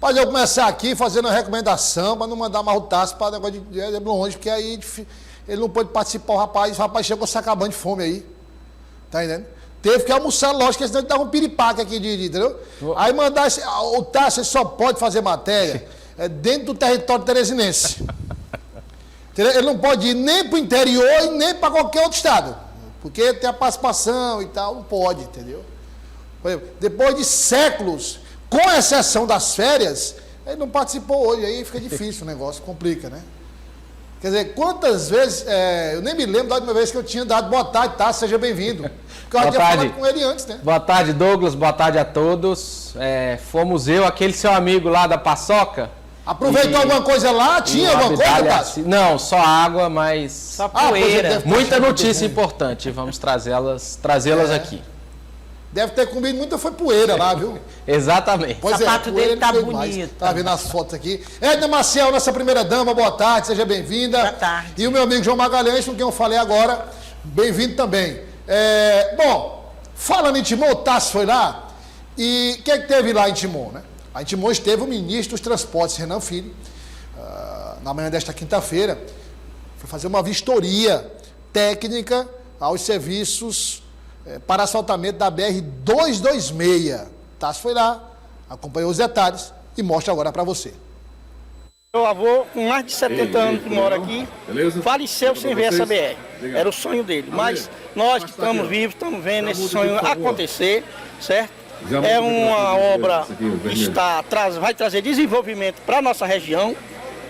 Pode eu começar aqui fazendo uma recomendação para não mandar mais o Tássio para negócio de longe, porque aí ele não pôde participar, o rapaz chegou se acabando de fome aí. Tá entendendo? Teve que almoçar, lógico, porque senão ele dava um piripaque aqui, entendeu? Aí mandar o Tássio só pode fazer matéria dentro do território teresinense. Ele não pode ir nem para o interior e nem para qualquer outro estado. Porque tem a participação e tal, não pode, entendeu? Por exemplo, depois de séculos, com exceção das férias, ele não participou hoje, aí fica difícil o negócio, complica, né? Quer dizer, quantas vezes, eu nem me lembro da última vez que eu tinha dado boa tarde, tá? Seja bem-vindo. Porque eu tinha falado com ele antes, né? Boa tarde, Douglas, boa tarde a todos. Fomos eu, aquele seu amigo lá da Paçoca. Aproveitou alguma coisa lá? Tinha alguma coisa, Tássio? Não, só água, mas... Só poeira. Muita notícia importante, vamos trazê-las aqui. Deve ter comido muita foi poeira lá, viu? Exatamente. O sapato dele tá bonito. Tá vendo as fotos aqui. Edna Maciel, nossa primeira dama, boa tarde, seja bem-vinda. Boa tarde. E o meu amigo João Magalhães, com quem eu falei agora, bem-vindo também. Bom, falando em Timon, o Tássio foi lá, e o que teve lá em Timon, né? Lá em Timon esteve o ministro dos Transportes, Renan Filho, na manhã desta quinta-feira, foi fazer uma vistoria técnica aos serviços para asfaltamento da BR-226. Tássio foi lá, acompanhou os detalhes e mostra agora para você. Meu avô, com mais de 70 anos que mora aqui, faleceu sem ver essa BR. Era o sonho dele. Mas nós que estamos vivos, estamos vendo esse sonho acontecer, certo? É uma obra que vai trazer desenvolvimento para a nossa região.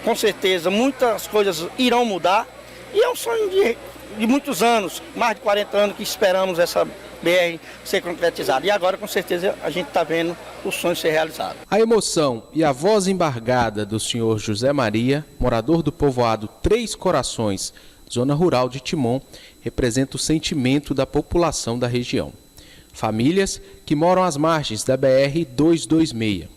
Com certeza, muitas coisas irão mudar. E é um sonho de muitos anos, mais de 40 anos que esperamos essa BR ser concretizada. E agora, com certeza, a gente está vendo o sonho ser realizado. A emoção e a voz embargada do senhor José Maria, morador do povoado Três Corações, zona rural de Timon, representa o sentimento da população da região. Famílias que moram às margens da BR-226.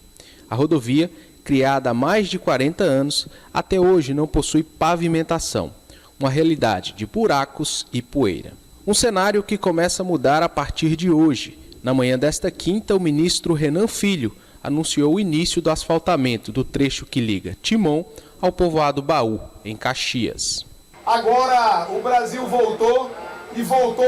A rodovia, criada há mais de 40 anos, até hoje não possui pavimentação. Uma realidade de buracos e poeira. Um cenário que começa a mudar a partir de hoje. Na manhã desta quinta, o ministro Renan Filho anunciou o início do asfaltamento do trecho que liga Timon ao povoado Baú, em Caxias. Agora o Brasil voltou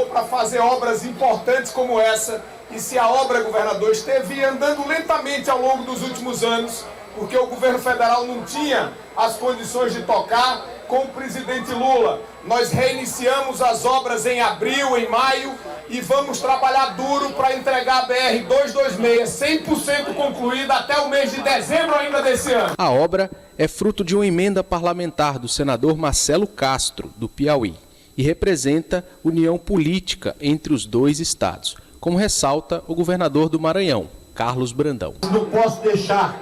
para fazer obras importantes como essa. E se a obra, governador, esteve andando lentamente ao longo dos últimos anos, porque o governo federal não tinha as condições de tocar, com o presidente Lula, nós reiniciamos as obras em abril, em maio, e vamos trabalhar duro para entregar a BR-226 100% concluída até o mês de dezembro ainda desse ano. A obra é fruto de uma emenda parlamentar do senador Marcelo Castro, do Piauí, e representa união política entre os dois estados, como ressalta o governador do Maranhão, Carlos Brandão. Não posso deixar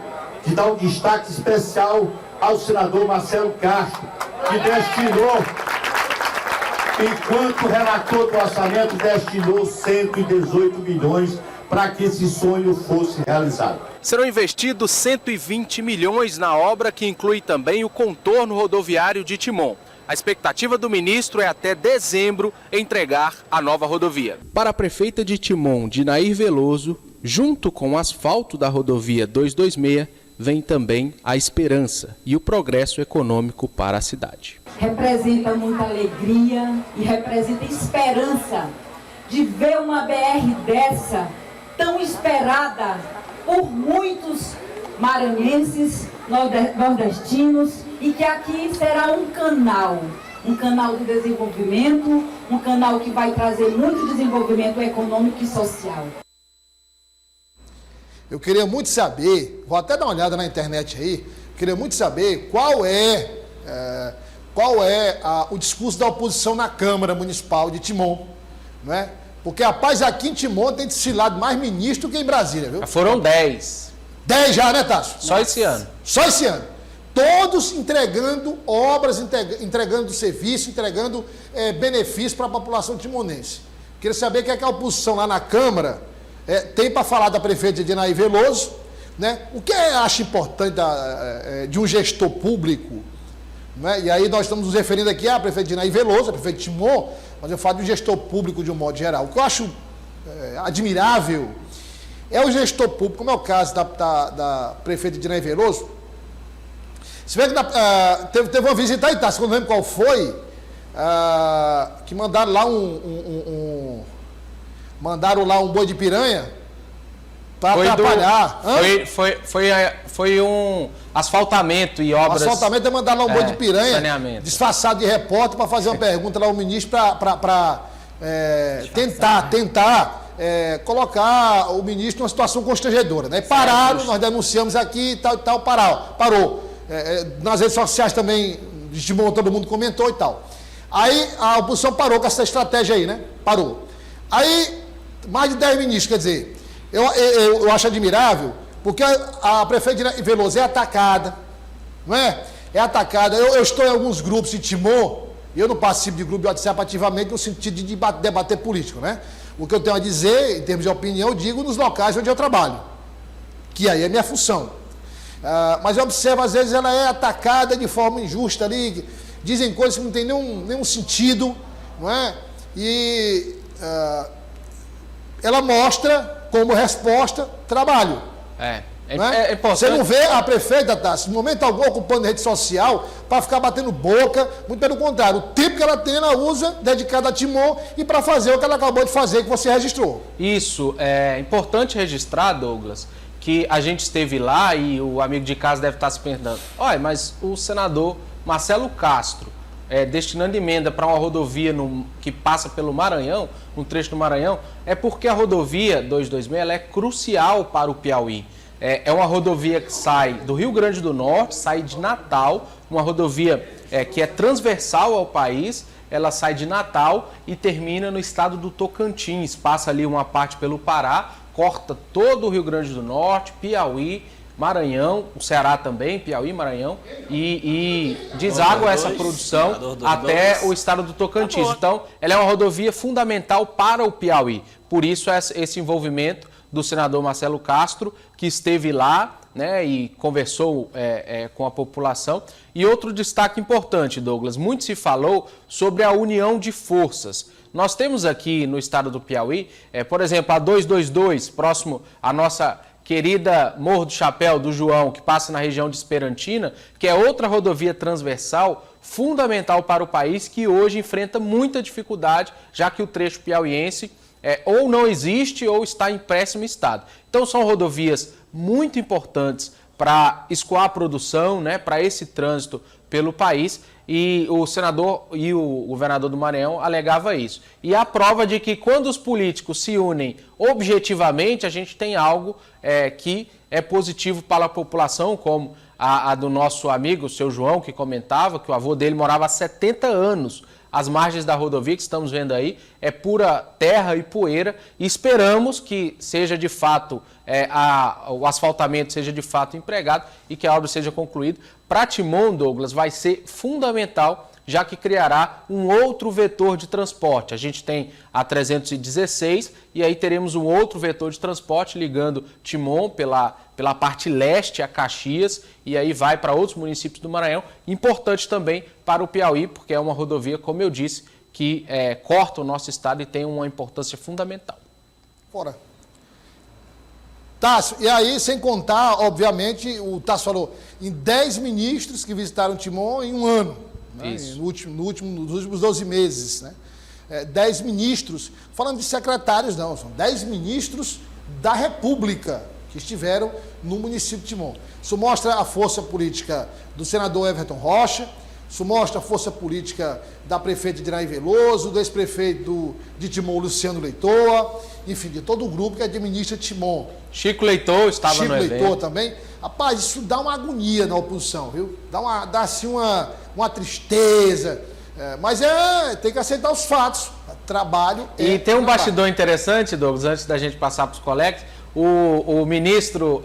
de dar um destaque especial ao senador Marcelo Castro, que destinou, enquanto relator do orçamento, destinou 118 milhões para que esse sonho fosse realizado. Serão investidos 120 milhões na obra, que inclui também o contorno rodoviário de Timon. A expectativa do ministro é até dezembro entregar a nova rodovia. Para a prefeita de Timon, Dinair Veloso, junto com o asfalto da rodovia 226, vem também a esperança e o progresso econômico para a cidade. Representa muita alegria e representa esperança de ver uma BR dessa tão esperada por muitos maranhenses, nordestinos, e que aqui será um canal de desenvolvimento, um canal que vai trazer muito desenvolvimento econômico e social. Eu queria muito saber, vou até dar uma olhada na internet aí, queria muito saber qual é o discurso da oposição na Câmara Municipal de Timon, não é? Porque, rapaz, aqui em Timon tem desfilado mais ministro que em Brasília, viu? Já foram 10. 10 já, né, Tássio? Só esse ano. Só esse ano. Todos entregando obras, entregando serviço, entregando benefícios para a população timonense. Queria saber o que é que a oposição lá na Câmara tem para falar da prefeita Dinair Veloso, né? O que acha importante de um gestor público, né? E aí nós estamos nos referindo aqui à prefeita Dinair Veloso, a prefeita de Timon, mas eu falo de um gestor público de um modo geral. O que eu acho admirável é o gestor público, como é o caso da prefeita Edinei Veloso. Se vê que teve uma visita aí, tá? Se eu não lembro qual foi, que mandaram lá mandaram lá um boi de piranha para atrapalhar. Foi um asfaltamento e obras. Asfaltamento é mandar lá um boi de piranha, saneamento, disfarçado de repórter, para fazer uma pergunta lá ao ministro para tentar colocar o ministro numa situação constrangedora, né? Pararam, nós denunciamos aqui e tal, parou. Nas redes sociais também, todo mundo comentou e tal. Aí a oposição parou com essa estratégia aí, né? Parou. Aí, mais de 10 ministros, quer dizer, eu acho admirável, porque a prefeita Veloso é atacada, não é? É atacada. Eu estou em alguns grupos de Timon, e eu não participo de grupo de WhatsApp ativamente no sentido de debater político, né? O que eu tenho a dizer, em termos de opinião, eu digo nos locais onde eu trabalho, que aí é minha função. Mas eu observo, às vezes, ela é atacada de forma injusta ali, dizem coisas que não tem nenhum sentido, não é? E ela mostra, como resposta, trabalho. É importante. Você não vê a prefeita, Tassi, no momento algum, ocupando a rede social para ficar batendo boca, muito pelo contrário. O tempo que ela tem, ela usa dedicado a Timon e para fazer o que ela acabou de fazer, que você registrou. Isso, é importante registrar, Douglas, que a gente esteve lá e o amigo de casa deve estar se perguntando, olha, mas o senador Marcelo Castro, destinando emenda para uma rodovia que passa pelo Maranhão, no trecho do Maranhão, é porque a rodovia 226 ela é crucial para o Piauí. É uma rodovia que sai do Rio Grande do Norte, sai de Natal, uma rodovia que é transversal ao país, ela sai de Natal e termina no estado do Tocantins, passa ali uma parte pelo Pará, corta todo o Rio Grande do Norte, Piauí, Maranhão, o Ceará também, Piauí, Maranhão, e deságua essa produção até o estado do Tocantins. Então, ela é uma rodovia fundamental para o Piauí. Por isso, esse envolvimento do senador Marcelo Castro, que esteve lá, né, e conversou com a população. E outro destaque importante, Douglas, muito se falou sobre a união de forças. Nós temos aqui no estado do Piauí, por exemplo, a 222, próximo à nossa querida Morro do Chapéu, do João, que passa na região de Esperantina, que é outra rodovia transversal fundamental para o país, que hoje enfrenta muita dificuldade, já que o trecho piauiense ou não existe ou está em péssimo estado. Então são rodovias muito importantes para escoar a produção, né, para esse trânsito pelo país, e o senador e o governador do Maranhão alegava isso. E a prova de que quando os políticos se unem objetivamente, a gente tem algo que é positivo para a população, como a do nosso amigo, o seu João, que comentava que o avô dele morava há 70 anos. As margens da rodovia que estamos vendo aí é pura terra e poeira, e esperamos que seja de fato, o asfaltamento seja de fato empregado e que a obra seja concluída. Para Timon, Douglas, vai ser fundamental, já que criará um outro vetor de transporte. A gente tem a 316 e aí teremos um outro vetor de transporte ligando Timon pela parte leste a Caxias e aí vai para outros municípios do Maranhão. Importante também para o Piauí, porque é uma rodovia, como eu disse, que corta o nosso estado e tem uma importância fundamental. Fora. Tássio, e aí, sem contar, obviamente, o Tássio falou, em 10 ministros que visitaram Timon em um ano. Né? Nos últimos 12 meses, né? 10 ministros, falando de secretários não, são 10 ministros da República que estiveram no município de Timon. Isso mostra a força política do senador Everton Rocha, isso mostra a força política da prefeita Edinei Veloso, do ex-prefeito de Timon, Luciano Leitoa, enfim, de todo o grupo que administra Timon. Chico Leitor estava no evento. Chico Leitor também. Rapaz, isso dá uma agonia na oposição, viu? Dá assim uma tristeza. Mas tem que aceitar os fatos. Trabalho E tem um bastidor interessante, Douglas, antes da gente passar para os colegas. O ministro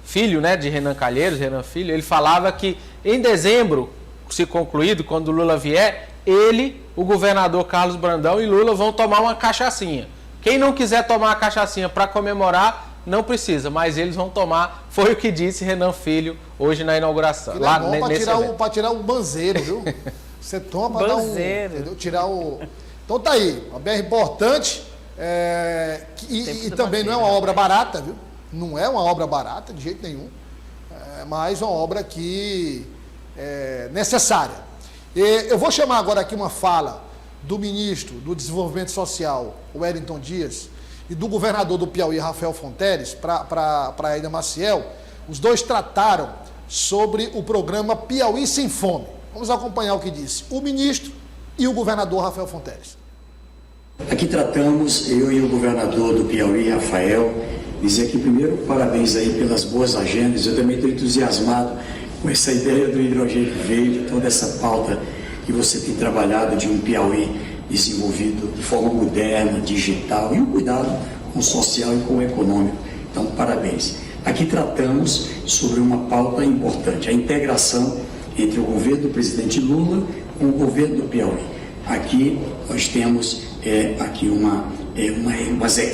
filho, né, de Renan Calheiros, Renan Filho, ele falava que em dezembro, se concluído, quando o Lula vier, ele, o governador Carlos Brandão e Lula vão tomar uma cachaçinha. Quem não quiser tomar uma cachaçinha para comemorar, não precisa, mas eles vão tomar, foi o que disse Renan Filho hoje na inauguração. Lá, é bom para tirar o banzeiro, viu? Você toma para dar tirar o... Então tá aí, uma BR importante, E também não é uma obra barata, viu? Não é uma obra barata, de jeito nenhum. É mais uma obra que é necessária. Eu vou chamar agora aqui uma fala do ministro do Desenvolvimento Social, Wellington Dias, e do governador do Piauí, Rafael Fonteles, para a Aida Maciel. Os dois trataram sobre o programa Piauí Sem Fome. Vamos acompanhar o que disse o ministro e o governador Rafael Fonteles. Aqui tratamos, eu e o governador do Piauí, Rafael, dizer aqui primeiro parabéns aí pelas boas agendas. Eu também estou entusiasmado com essa ideia do hidrogênio verde, toda essa pauta que você tem trabalhado de um Piauí desenvolvido de forma moderna, digital, e o cuidado com o social e com o econômico. Então, parabéns. Aqui tratamos sobre uma pauta importante, a integração entre o governo do presidente Lula com o governo do Piauí. Aqui nós temos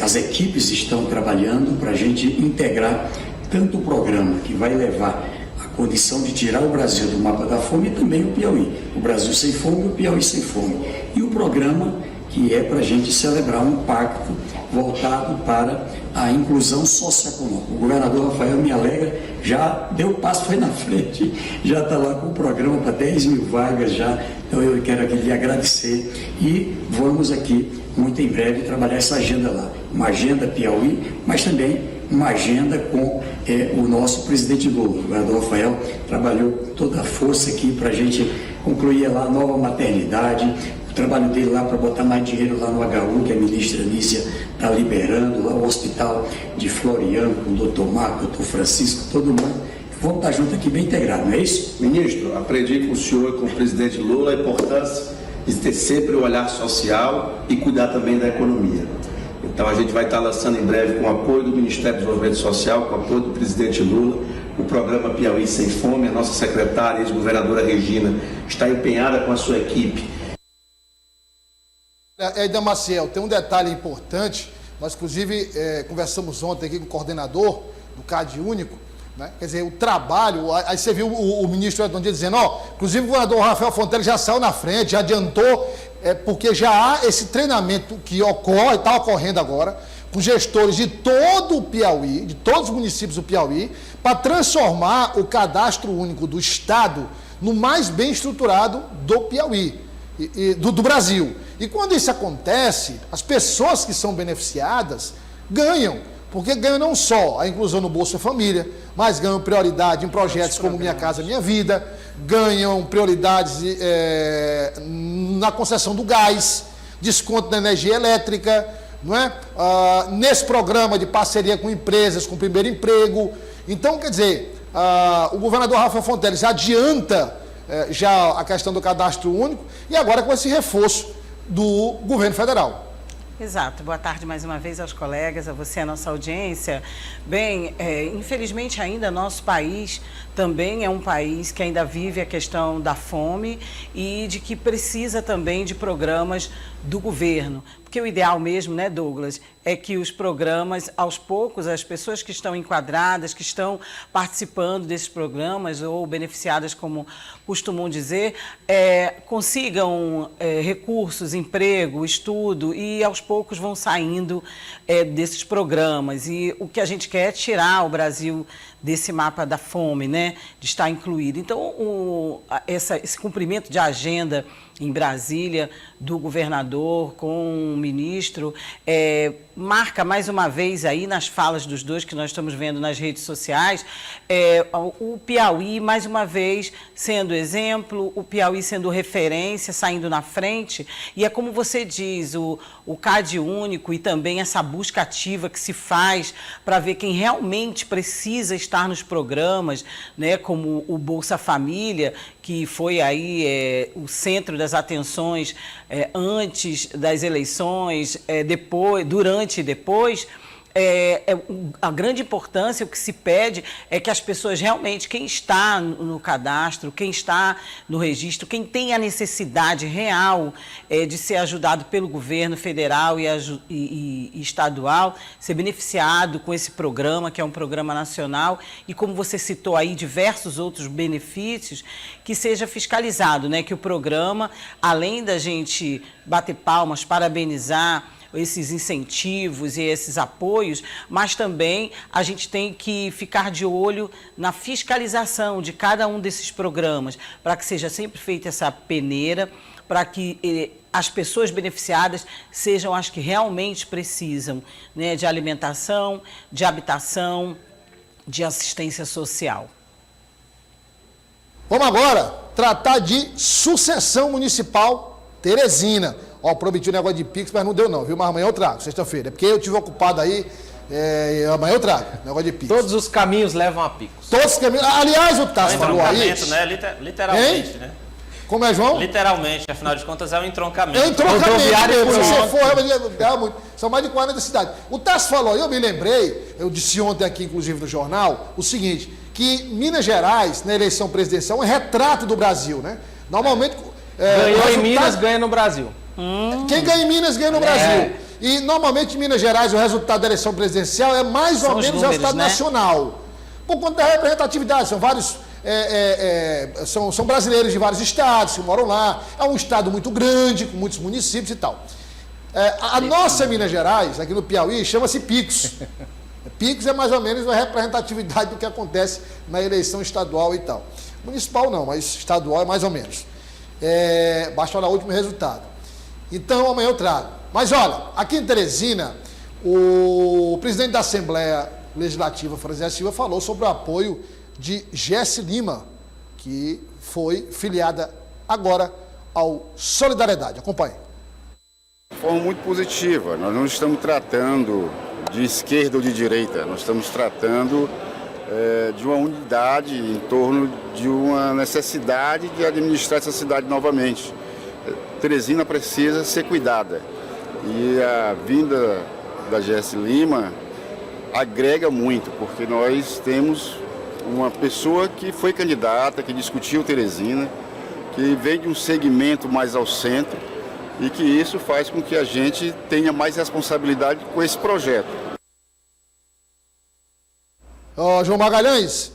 as equipes estão trabalhando para a gente integrar tanto o programa que vai levar a condição de tirar o Brasil do mapa da fome e também o Piauí. O Brasil sem fome e o Piauí sem fome. E o programa que é para a gente celebrar um pacto voltado para a inclusão socioeconômica. O governador Rafael me alegra, já deu passo, foi na frente, já está lá com o programa para 10 mil vagas já. Então eu quero aqui lhe agradecer e vamos aqui muito em breve trabalhar essa agenda lá. Uma agenda Piauí, mas também uma agenda com o nosso presidente Lula. O governador Rafael trabalhou toda a força aqui para a gente concluir lá a nova maternidade, o trabalho dele lá para botar mais dinheiro lá no HU, que a ministra Nícia está liberando, lá o hospital de Floriano, com o doutor Marco, o doutor Francisco, todo mundo. Vamos estar juntos aqui bem integrado, não é isso? Ministro, aprendi com o senhor e com o presidente Lula a importância de ter sempre o olhar social e cuidar também da economia. Então a gente vai estar lançando em breve, com o apoio do Ministério do Desenvolvimento Social, com o apoio do presidente Lula, o programa Piauí Sem Fome. A nossa secretária, ex-governadora Regina, está empenhada com a sua equipe. Aida Maciel, tem um detalhe importante, nós inclusive conversamos ontem aqui com o coordenador do CAD Único, né? Quer dizer, o trabalho, aí você viu o ministro Wellington Dias dizendo, inclusive o governador Rafael Fonteles já saiu na frente, já adiantou, porque já há esse treinamento que ocorre, está ocorrendo agora, com gestores de todo o Piauí, de todos os municípios do Piauí, para transformar o cadastro único do Estado no mais bem estruturado do Piauí, do Brasil. E quando isso acontece, as pessoas que são beneficiadas ganham, porque ganham não só a inclusão no Bolsa Família, mas ganham prioridade em projetos como Minha Casa Minha Vida, ganham prioridades na concessão do gás, desconto da energia elétrica, não é? Nesse programa de parceria com empresas, com primeiro emprego. Então, quer dizer, o governador Rafael Fonteles adianta já a questão do cadastro único e agora com esse reforço do governo federal. Exato. Boa tarde mais uma vez aos colegas, a você, a nossa audiência. Bem, infelizmente ainda nosso país também é um país que ainda vive a questão da fome e de que precisa também de programas do governo. Porque o ideal mesmo, né, Douglas, é que os programas, aos poucos, as pessoas que estão enquadradas, que estão participando desses programas ou beneficiadas, como costumam dizer, consigam recursos, emprego, estudo e aos poucos vão saindo desses programas. E o que a gente quer é tirar o Brasil desse mapa da fome, né, de estar incluído. Então, esse cumprimento de agenda em Brasília do governador com o ministro marca mais uma vez aí nas falas dos dois que nós estamos vendo nas redes sociais, o Piauí mais uma vez sendo exemplo, o Piauí sendo referência, saindo na frente, e é como você diz, o CAD Único e também essa busca ativa que se faz para ver quem realmente precisa estar nos programas, né, como o Bolsa Família, que foi aí o centro das atenções antes das eleições, depois, durante e depois. A grande importância, o que se pede é que as pessoas realmente, quem está no cadastro, quem está no registro, quem tem a necessidade real de ser ajudado pelo governo federal e estadual, ser beneficiado com esse programa, que é um programa nacional, e como você citou aí, diversos outros benefícios, que seja fiscalizado, né? Que o programa, além da gente bater palmas, parabenizar esses incentivos e esses apoios, mas também a gente tem que ficar de olho na fiscalização de cada um desses programas, para que seja sempre feita essa peneira, para que as pessoas beneficiadas sejam as que realmente precisam, né, de alimentação, de habitação, de assistência social. Vamos agora tratar de sucessão municipal Teresina. Ó, prometi um negócio de Pix, mas não deu não, viu? Mas amanhã eu trago, sexta-feira. É porque eu estive ocupado aí, amanhã eu trago, negócio de Pix. Todos os caminhos levam a Pix. Todos os caminhos. Aliás, o Tasso falou aí... né? Literalmente, né? Como é, João? Literalmente, afinal de contas é um entroncamento. É um entroncamento, se você for, são mais de 40 cidades. O Tasso falou aí, eu me lembrei, eu disse ontem aqui, inclusive no jornal, o seguinte, que Minas Gerais, na eleição presidencial, é um retrato do Brasil, né? Normalmente... ganhou em Minas, ganha no Brasil. Quem ganha em Minas, ganha no Brasil. E, normalmente, em Minas Gerais, o resultado da eleição presidencial é mais ou menos o resultado nacional. Por conta da representatividade, são vários... são brasileiros de vários estados que moram lá. É um estado muito grande, com muitos municípios e tal. A nossa Minas Gerais, aqui no Piauí, chama-se Pix. Pix é mais ou menos a representatividade do que acontece na eleição estadual e tal. Municipal não, mas estadual é mais ou menos. Basta olhar o último resultado. Então, amanhã eu trago. Mas olha, aqui em Teresina, o presidente da Assembleia Legislativa, Franzé Silva, falou sobre o apoio de Jesse Lima, que foi filiada agora ao Solidariedade. Acompanhe. De forma muito positiva. Nós não estamos tratando de esquerda ou de direita, nós estamos tratando de uma unidade em torno de uma necessidade de administrar essa cidade novamente. Teresina precisa ser cuidada e a vinda da Jesse Lima agrega muito, porque nós temos uma pessoa que foi candidata, que discutiu Teresina, que vem de um segmento mais ao centro e que isso faz com que a gente tenha mais responsabilidade com esse projeto. João Magalhães,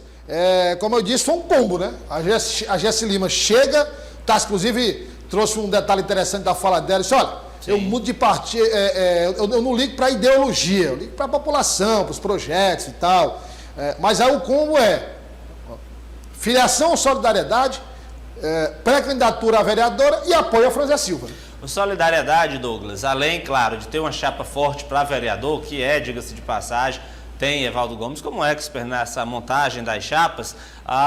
como eu disse, foi um pombo, né? A Jesse Lima chega, tá, inclusive trouxe um detalhe interessante da fala dela, disse, olha, eu mudo de partido, eu não ligo para ideologia, eu ligo para a população, para os projetos e tal. Mas aí o combo filiação à Solidariedade, pré-candidatura à vereadora e apoio a Franzé Silva. O Solidariedade, Douglas, além, claro, de ter uma chapa forte para vereador, que diga-se de passagem, tem Evaldo Gomes como expert nessa montagem das chapas,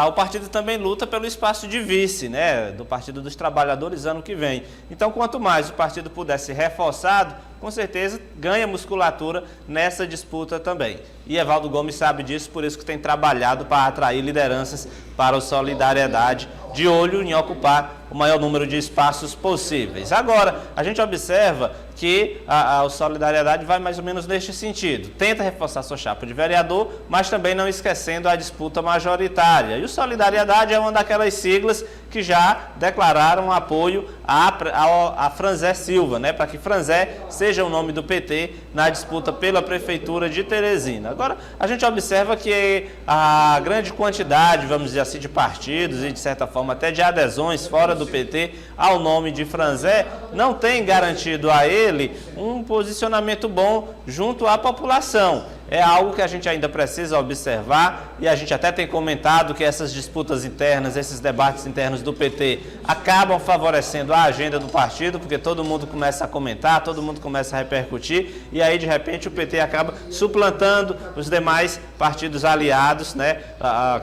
o partido também luta pelo espaço de vice, né, do Partido dos Trabalhadores ano que vem. Então, quanto mais o partido puder ser reforçado, com certeza ganha musculatura nessa disputa também. E Evaldo Gomes sabe disso, por isso que tem trabalhado para atrair lideranças para o Solidariedade, de olho em ocupar o maior número de espaços possíveis. Agora, a gente observa que a Solidariedade vai mais ou menos neste sentido. Tenta reforçar sua chapa de vereador, mas também não esquecendo a disputa majoritária. E o Solidariedade é uma daquelas siglas que já declararam apoio a Franzé Silva, né, para que Franzé seja o nome do PT na disputa pela Prefeitura de Teresina. Agora, a gente observa que a grande quantidade, vamos dizer assim, de partidos e, de certa forma, até de adesões fora do PT ao nome de Franzé, não tem garantido a ele um posicionamento bom junto à população. É algo que a gente ainda precisa observar e a gente até tem comentado que essas disputas internas, esses debates internos do PT acabam favorecendo a agenda do partido, porque todo mundo começa a comentar, todo mundo começa a repercutir e aí de repente o PT acaba suplantando os demais partidos aliados, né,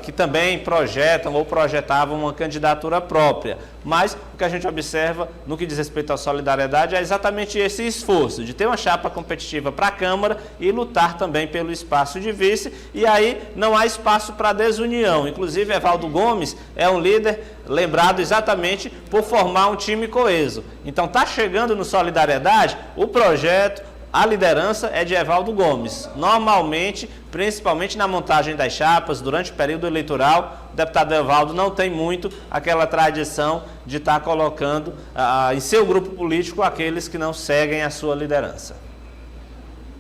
que também projetam ou projetavam uma candidatura própria. Mas o que a gente observa no que diz respeito à Solidariedade é exatamente esse esforço de ter uma chapa competitiva para a Câmara e lutar também pelo espaço de vice, e aí não há espaço para desunião. Inclusive, Evaldo Gomes é um líder lembrado exatamente por formar um time coeso. Então, está chegando no Solidariedade, o projeto, a liderança é de Evaldo Gomes. Normalmente, principalmente na montagem das chapas, durante o período eleitoral, o deputado Evaldo não tem muito aquela tradição de estar colocando em seu grupo político aqueles que não seguem a sua liderança.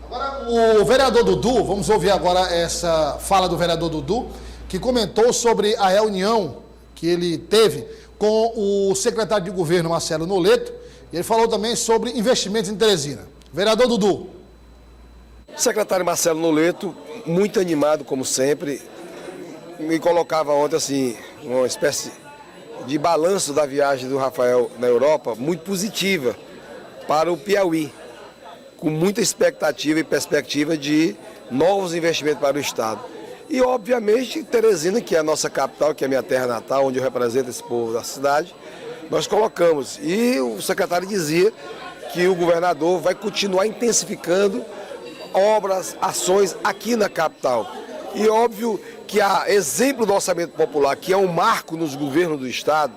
Agora, o vereador Dudu, vamos ouvir agora essa fala do vereador Dudu, que comentou sobre a reunião que ele teve com o secretário de governo, Marcelo Noleto, e ele falou também sobre investimentos em Teresina. Vereador Dudu. Secretário Marcelo Noleto, muito animado como sempre, me colocava ontem assim, uma espécie de balanço da viagem do Rafael na Europa, muito positiva para o Piauí, com muita expectativa e perspectiva de novos investimentos para o Estado. E, obviamente, Teresina, que é a nossa capital, que é a minha terra natal, onde eu represento esse povo da cidade, nós colocamos. E o secretário dizia que o governador vai continuar intensificando obras, ações aqui na capital. E óbvio que há exemplo do orçamento popular, que é um marco nos governos do Estado,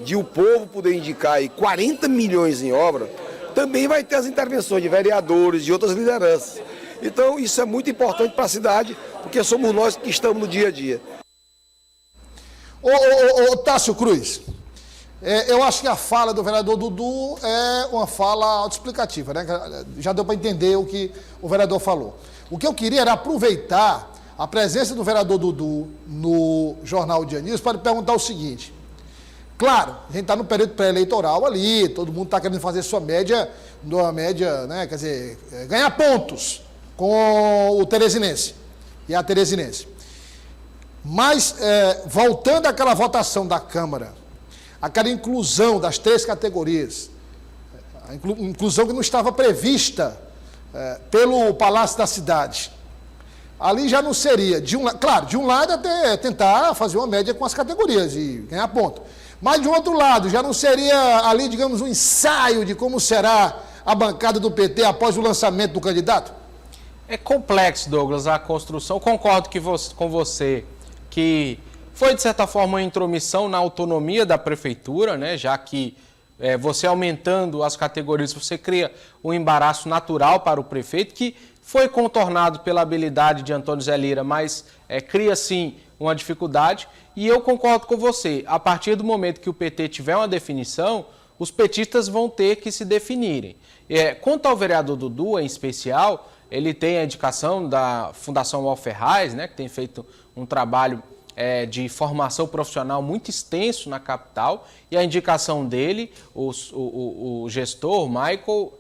de o povo poder indicar aí 40 milhões em obra, também vai ter as intervenções de vereadores, de outras lideranças. Então isso é muito importante para a cidade, porque somos nós que estamos no dia a dia. Ô Tássio Cruz, eu acho que a fala do vereador Dudu é uma fala autoexplicativa, né? Já deu para entender o que o vereador falou. O que eu queria era aproveitar a presença do vereador Dudu no Jornal Dia News para lhe perguntar o seguinte. Claro, a gente está no período pré-eleitoral ali, todo mundo está querendo fazer sua média, né? Quer dizer, ganhar pontos com o teresinense e a teresinense. Mas, voltando àquela votação da Câmara, aquela inclusão das 3 categorias, a inclusão que não estava prevista pelo Palácio da Cidade, ali já não seria, de um lado até tentar fazer uma média com as categorias e ganhar ponto, mas de um outro lado, já não seria ali, digamos, um ensaio de como será a bancada do PT após o lançamento do candidato? É complexo, Douglas, a construção. Concordo com você que foi, de certa forma, uma intromissão na autonomia da prefeitura, né? Já que você aumentando as categorias, você cria um embaraço natural para o prefeito, que foi contornado pela habilidade de Antônio Zé Lira, mas cria, sim, uma dificuldade. E eu concordo com você, a partir do momento que o PT tiver uma definição, os petistas vão ter que se definirem. Quanto ao vereador Dudu, em especial, ele tem a indicação da Fundação Alferraz, né, que tem feito um trabalho de formação profissional muito extenso na capital, e a indicação dele, o gestor, Michael,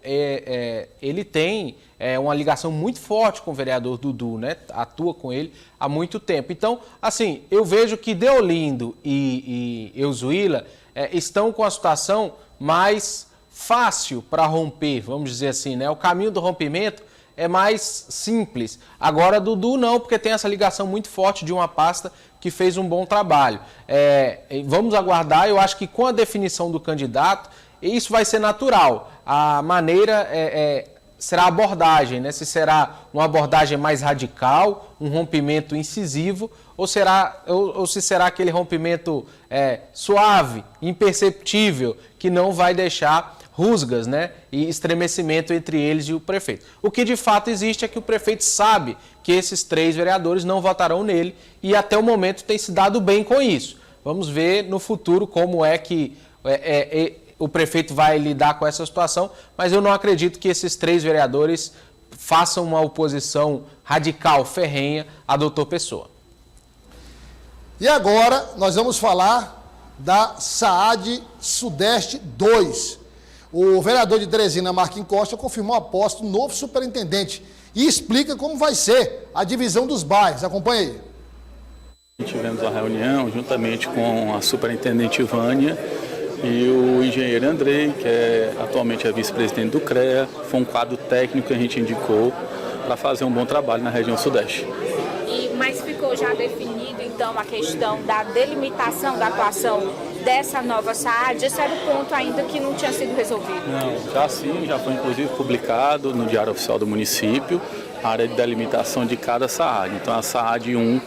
ele tem uma ligação muito forte com o vereador Dudu, né, atua com ele há muito tempo. Então, assim, eu vejo que Deolindo e Euzuíla estão com a situação mais fácil para romper, vamos dizer assim, né, o caminho do rompimento é mais simples. Agora, Dudu não, porque tem essa ligação muito forte de uma pasta que fez um bom trabalho. Vamos aguardar, eu acho que com a definição do candidato, isso vai ser natural. A maneira será a abordagem, né? Se será uma abordagem mais radical, um rompimento incisivo, ou se será aquele rompimento suave, imperceptível, que não vai deixar rusgas, né, e estremecimento entre eles e o prefeito. O que de fato existe é que o prefeito sabe que esses 3 vereadores não votarão nele e até o momento tem se dado bem com isso. Vamos ver no futuro como é que o prefeito vai lidar com essa situação, mas eu não acredito que esses 3 vereadores façam uma oposição radical, ferrenha a doutor Pessoa. E agora nós vamos falar da SAAD Sudeste 2. O vereador de Teresina, Marquinhos Costa, confirmou a posse do novo superintendente e explica como vai ser a divisão dos bairros. Acompanhe aí. Tivemos uma reunião juntamente com a superintendente Vânia e o engenheiro Andrei, que atualmente é vice-presidente do CREA. Foi um quadro técnico que a gente indicou para fazer um bom trabalho na região Sudeste. Mas ficou já definido, então, a questão da delimitação da atuação dessa nova SAAD? Esse era o ponto ainda que não tinha sido resolvido. Não, já sim, já foi inclusive publicado no Diário Oficial do município a área de delimitação de cada SAAD. Então a SAAD 1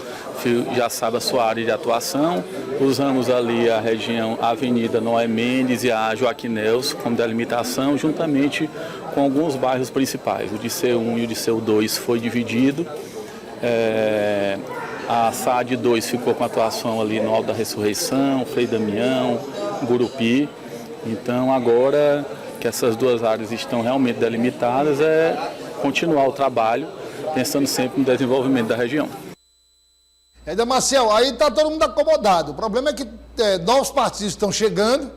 já sabe a sua área de atuação, usamos ali a região Avenida Noé Mendes e a Joaquim Nelson como delimitação, juntamente com alguns bairros principais. O de C1 e o de C2 foi dividido. A SAAD 2 ficou com atuação ali no Alto da Ressurreição, Frei Damião, Gurupi. Então agora que essas 2 áreas estão realmente delimitadas, continuar o trabalho, pensando sempre no desenvolvimento da região. Marcel, aí está todo mundo acomodado. O problema é que novos partidos estão chegando,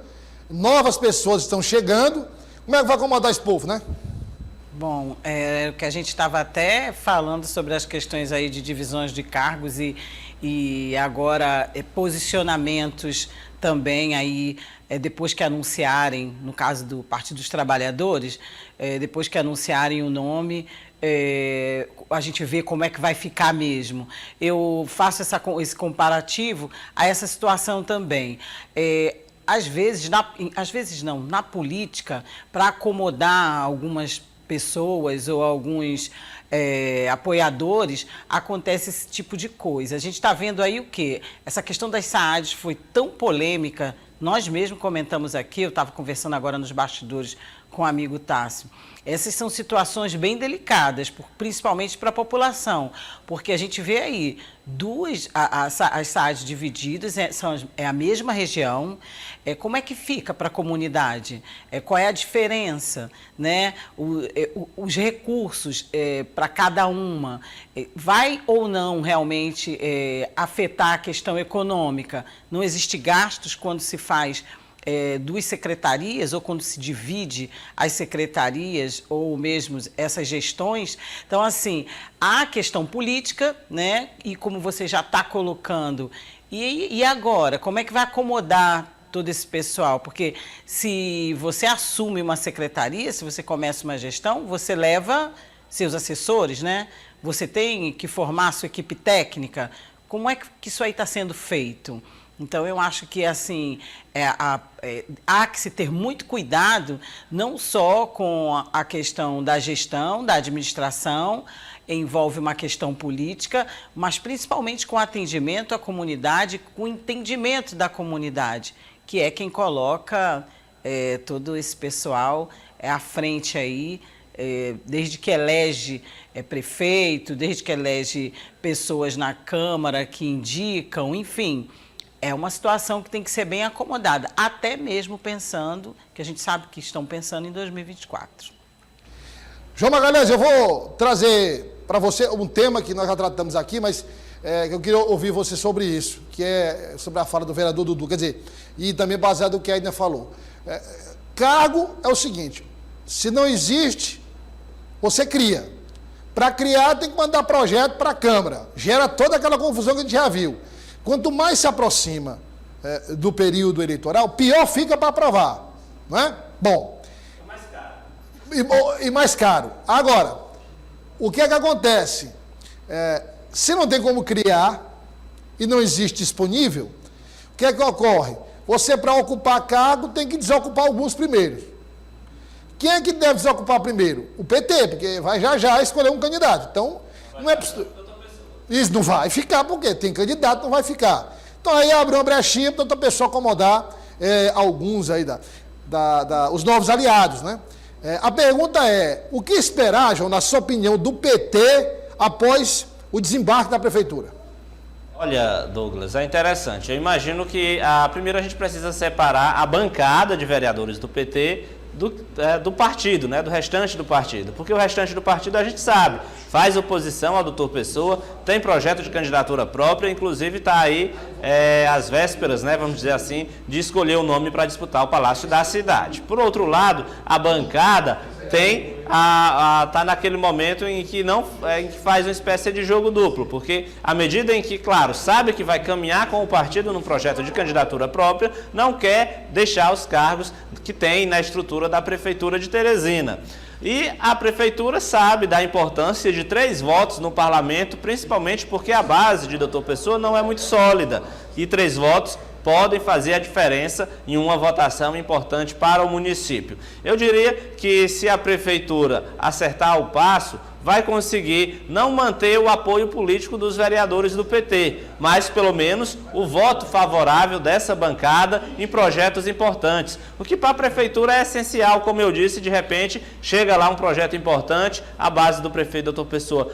novas pessoas estão chegando. Como é que vai acomodar esse povo, né? Bom, o que a gente estava até falando sobre as questões aí de divisões de cargos e agora posicionamentos também aí, depois que anunciarem, no caso do Partido dos Trabalhadores, depois que anunciarem o nome, a gente vê como é que vai ficar mesmo. Eu faço esse comparativo a essa situação também. Às vezes não, na política, para acomodar algumas pessoas ou alguns apoiadores, acontece esse tipo de coisa. A gente está vendo aí o quê? Essa questão das SAADs foi tão polêmica, nós mesmos comentamos aqui, eu estava conversando agora nos bastidores com o amigo Tássio. Essas são situações bem delicadas, principalmente para a população, porque a gente vê aí as SAADs divididas, é a mesma região. Como é que fica para a comunidade? Qual é a diferença, né? Os recursos para cada uma, vai ou não realmente afetar a questão econômica? Não existe gastos quando se faz duas secretarias, ou quando se divide as secretarias, ou mesmo essas gestões. Então, assim, há a questão política, né? E como você já está colocando, e agora, como é que vai acomodar todo esse pessoal? Porque se você assume uma secretaria, se você começa uma gestão, você leva seus assessores, né? Você tem que formar a sua equipe técnica. Como é que isso aí está sendo feito? Então, eu acho que, assim, há que se ter muito cuidado, não só com a questão da gestão, da administração, envolve uma questão política, mas principalmente com o atendimento à comunidade, com o entendimento da comunidade, que é quem coloca todo esse pessoal à frente aí, desde que elege prefeito, desde que elege pessoas na Câmara que indicam, enfim. É uma situação que tem que ser bem acomodada, até mesmo pensando, que a gente sabe que estão pensando em 2024. João Magalhães, eu vou trazer para você um tema que nós já tratamos aqui, mas eu queria ouvir você sobre isso, que é sobre a fala do vereador Dudu, quer dizer, e também baseado no que a Aida falou. Cargo é o seguinte, se não existe, você cria. Para criar tem que mandar projeto para a Câmara, gera toda aquela confusão que a gente já viu. Quanto mais se aproxima do período eleitoral, pior fica para aprovar, não é? Bom. E mais caro. E mais caro. Agora, o que é que acontece? Se não tem como criar e não existe disponível, o que é que ocorre? Você, para ocupar cargo, tem que desocupar alguns primeiros. Quem é que deve desocupar primeiro? O PT, porque vai já escolher um candidato. Então, não é possível. Isso não vai ficar, porque tem candidato, não vai ficar. Então aí abre uma brechinha para outra pessoa acomodar alguns aí, os novos aliados, né? A pergunta é, o que esperar, João, na sua opinião, do PT após o desembarque da Prefeitura? Olha, Douglas, é interessante. Eu imagino que primeiro a gente precisa separar a bancada de vereadores do PT do partido, né, do restante do partido, porque o restante do partido a gente sabe, faz oposição ao doutor Pessoa, tem projeto de candidatura própria, inclusive está aí às vésperas, né, vamos dizer assim, de escolher o nome para disputar o Palácio da Cidade. Por outro lado, a bancada está naquele momento em que em que faz uma espécie de jogo duplo, porque à medida em que, claro, sabe que vai caminhar com o partido num projeto de candidatura própria, não quer deixar os cargos que tem na estrutura da Prefeitura de Teresina. E a Prefeitura sabe da importância de 3 votos no Parlamento, principalmente porque a base de doutor Pessoa não é muito sólida, e 3 votos podem fazer a diferença em uma votação importante para o município. Eu diria que se a Prefeitura acertar o passo, vai conseguir não manter o apoio político dos vereadores do PT, mas pelo menos o voto favorável dessa bancada em projetos importantes. O que para a Prefeitura é essencial, como eu disse, de repente chega lá um projeto importante, a base do prefeito doutor Pessoa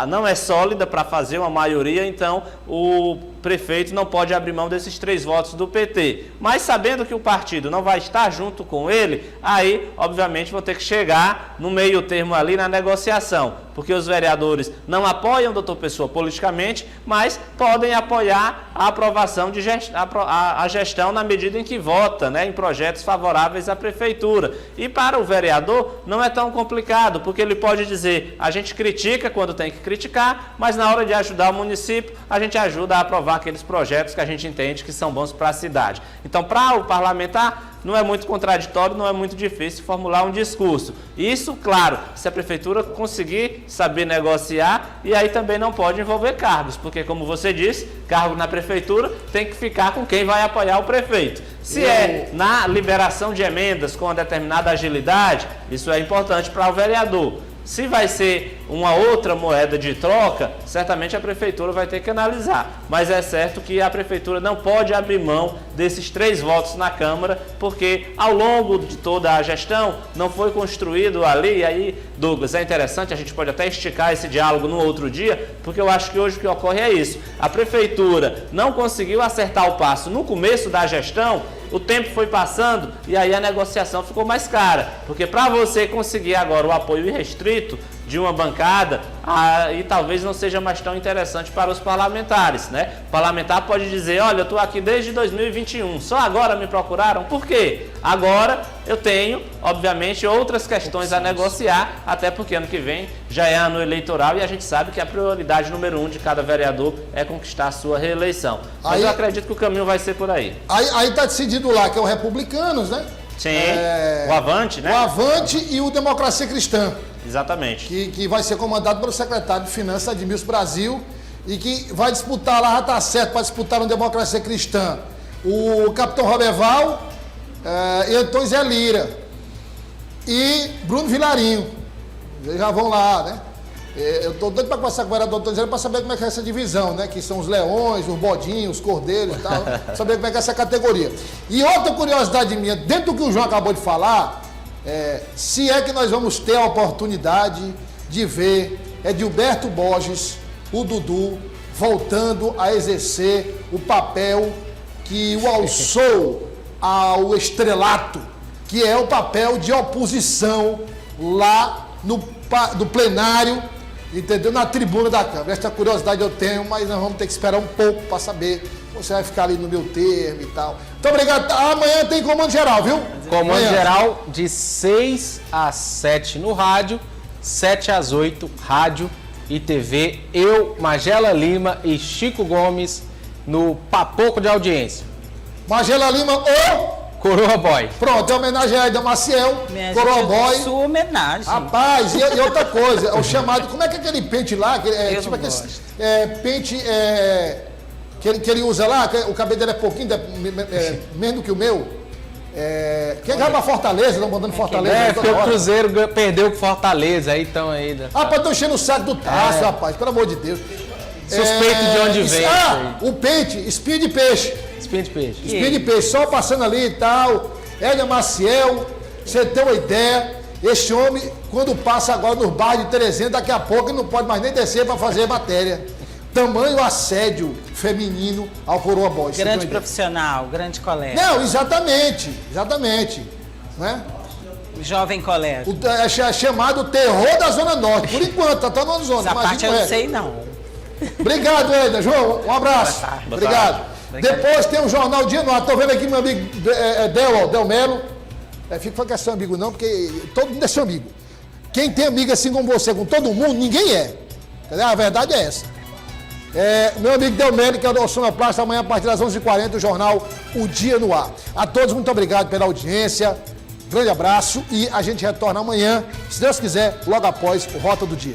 não é sólida para fazer uma maioria, então o prefeito não pode abrir mão desses 3 votos do PT. Mas sabendo que o partido não vai estar junto com ele, aí, obviamente, vou ter que chegar no meio termo ali na negociação, porque os vereadores não apoiam o doutor Pessoa politicamente, mas podem apoiar a aprovação de a gestão na medida em que vota, né, em projetos favoráveis à prefeitura. E para o vereador não é tão complicado, porque ele pode dizer, a gente critica quando tem que criticar, mas na hora de ajudar o município, a gente ajuda a aprovar aqueles projetos que a gente entende que são bons para a cidade. Então, para o parlamentar, não é muito contraditório, não é muito difícil formular um discurso. Isso, claro, se a prefeitura conseguir saber negociar, e aí também não pode envolver cargos, porque, como você disse, cargo na prefeitura tem que ficar com quem vai apoiar o prefeito. Se é na liberação de emendas com uma determinada agilidade, isso é importante para o vereador. Se vai ser uma outra moeda de troca, certamente a prefeitura vai ter que analisar. Mas é certo que a prefeitura não pode abrir mão desses 3 votos na Câmara, porque ao longo de toda a gestão não foi construído ali. E aí, Douglas, é interessante, a gente pode até esticar esse diálogo no outro dia, porque eu acho que hoje o que ocorre é isso. A prefeitura não conseguiu acertar o passo no começo da gestão, o tempo foi passando e aí a negociação ficou mais cara. Porque para você conseguir agora o apoio irrestrito de uma bancada, e talvez não seja mais tão interessante para os parlamentares, né? O parlamentar pode dizer, olha, eu estou aqui desde 2021, só agora me procuraram? Por quê? Agora eu tenho, obviamente, outras questões a negociar, até porque ano que vem já é ano eleitoral e a gente sabe que a prioridade número 1 de cada vereador é conquistar a sua reeleição. Mas eu acredito que o caminho vai ser por aí. Aí está decidido lá que é o Republicanos, né? Sim, o Avante, né? O Avante e o Democracia Cristã. Exatamente. Que vai ser comandado pelo secretário de Finanças, Admilson Brasil, e que vai disputar lá, já está certo, para disputar no Democracia Cristã, o Capitão Roberval e Antônio Zé Lira e Bruno Vilarinho. Eles já vão lá, né? Eu estou doido para conversar com o vereador Antônio Zé Lira para saber como é que é essa divisão, né? Que são os leões, os bodinhos, os cordeiros e tal, saber como é que é essa categoria. E outra curiosidade minha, dentro do que o João acabou de falar, se é que nós vamos ter a oportunidade de ver Edilberto Borges, o Dudu, voltando a exercer o papel que o alçou ao estrelato, que é o papel de oposição lá no plenário, entendeu? Na tribuna da Câmara. Esta curiosidade eu tenho, mas nós vamos ter que esperar um pouco para saber. Você vai ficar ali no meu termo e tal. Muito obrigado. Amanhã tem comando geral, viu? Comando geral de 6 às 7 no rádio, 7 às 8, rádio e TV. Eu, Magela Lima e Chico Gomes no Papoco de Audiência. Magela Lima, Coroa Boy. Pronto, é homenagem a Aida Maciel, Coroa Boy. Sua homenagem. Rapaz, e outra coisa, é o chamado, como é que é aquele pente lá? Tipo aquele pente que ele usa lá, que o cabelo dele é pouquinho, menos do que o meu. Quem vai pra Fortaleza, estão mandando Fortaleza. Porque o Cruzeiro perdeu com Fortaleza, aí estão ainda. Rapaz, tô enchendo o saco do Tasso, rapaz, pelo amor de Deus. Suspeito de onde vem. O pente, espinha de peixe. Espinha de peixe. Espinha de peixe, só passando ali e tal. Aida Maciel, você tem uma ideia. Esse homem, quando passa agora nos bairros de Teresina, daqui a pouco ele não pode mais nem descer para fazer matéria. Tamanho assédio feminino ao Coroa Boy. Grande profissional, grande colega. Não, exatamente. Né? Jovem colega. É chamado terror da Zona Norte. Por enquanto, tá na zona. Essa parte eu não sei, não. Obrigado, Eda. João, um abraço. Boa tarde. Obrigado. Depois tem o Jornal Dia no Ar. Tô vendo aqui meu amigo Del Melo. Fica com seu amigo não, porque todo mundo é seu amigo. Quem tem amigo assim como você, com todo mundo, ninguém é. Entendeu? A verdade é essa. Meu amigo Del Melo, que é o Sonoplasta, amanhã a partir das 11h40, o jornal O Dia no Ar. A todos, muito obrigado pela audiência. Grande abraço e a gente retorna amanhã, se Deus quiser, logo após o Rota do Dia.